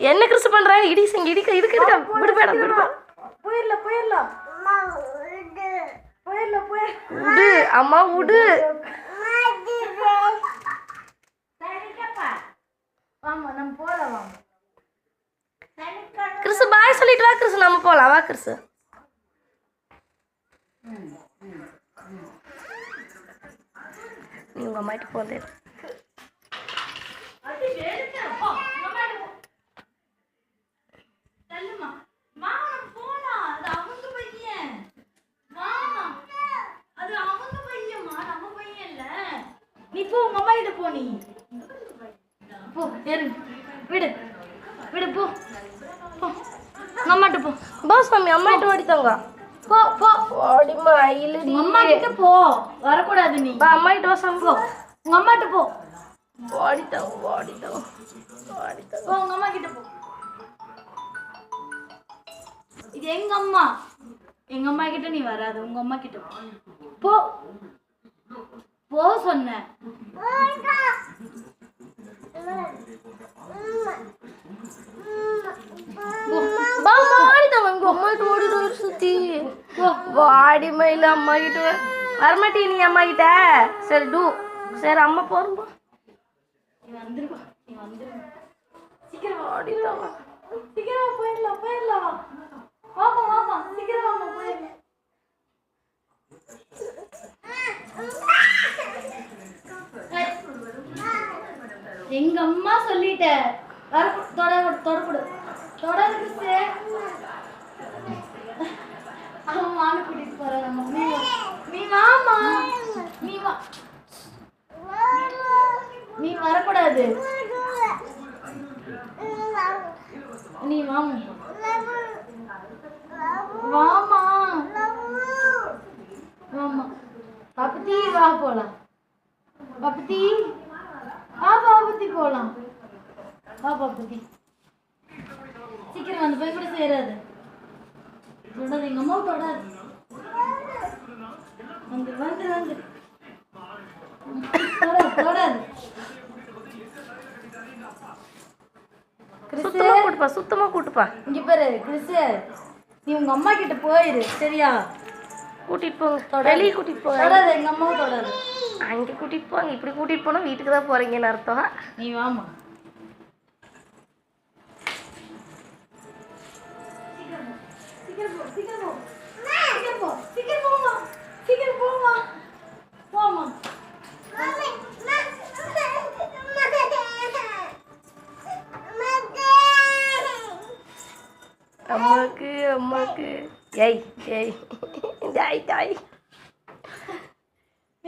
என்ன கிறிஸ்து பண்றாங்க? இடி செங்க இடிக்க இருக்கு விடு மேடம் விடு. போயிரலாம் போயிரலாம். போயிரலாம் போய். விடு அம்மா விடு. சரிக்கப்பா. வாமா நம்ம போலாம் வாமா. கிறிஸ்து பாய் சொல்லிட்டு வா கிறிஸ்து நம்ம போலாம் வா கிறிஸ்து. நீ உங்க அம்மாட்ட போதே. அது வேணுங்க போ. அம்மாட்ட போ. தள்ளுமா. வாமா போலாம். அது அவங்க பையன். வாமா. அது அவங்க பையன்மா நம்ம பையன் இல்ல. நீ போ உங்க அம்மா கிட்ட போ நீ. போ ஏறு. விடு. விடு போ. போ. உங்க அம்மாட்ட போ. பா சாமி அம்மாட்ட ஓடிட்டாங்க. போ போ. ஓடிமா இல்லடி. அம்மா கிட்ட போ. வர கூடாது நீ. பா அம்மாட்ட வா சாமி. போ. உங்க அம்மாட்ட போ. ஓடிட்டாங்க ஓடிட்டாங்க. போ உங்க அம்மா கிட்ட போ. இது எங்க அம்மா. எங்க அம்மா கிட்ட நீ வராத. உங்க அம்மா கிட்ட போ. போ சொன்னேன். சுத்தி வாடி மயில அம்மா கிட்ட வரமாட்டி நீ அம்மா கிட்ட. சரி டூ சரி அம்மா போறோம். வந்துருப்பா நீ வந்துரு. சீக்கிரம் ஓடிட்டாங்க. சீக்கிரம் போயிடலாம் போயிடலாம். வாமா வாமா சீக்கிரம் வாமா போயிடலாம். எங்க அம்மா சொல்லிட்ட. தொடக்கூடு தொடர்ந்து அவன் வாங்க கூட்டிட்டு போற. நீ வாமா. நீ வா. நீ வரக்கூடாது. நீ வாமா. வாமா வாமா. பாப்பத்தி வா போலாம். பாப்பத்தி வா பாப்பத்தி போலாம். வா பாப்பத்தி. சீக்கிரம் வந்து போய் கூட சேராது. தொடாது எங்க அம்மாவும் தொடாது. வந்து வந்து வந்து தொடாது. சுத்தமா கூட்டுப்பா சுத்தமா கூட்டுப்பா. இங்க பாரு கிறிஸ்து நீ உங்க அம்மா கிட்ட போயிரு சரியா. கூட்டிட்டு போங்க வெளியே கூட்டிட்டு போங்க. தொடாது எங்க அம்மாவும் தொடாது. அங்கே கூட்டிட்டு போங்க. இப்படி கூட்டிட்டு போனா வீட்டுக்கு தான் போறீங்கன்னு அர்த்தம். நீ வாமா. அம்மாக்கு அம்மாக்கு ஏய் ஏய் டாய் டாய்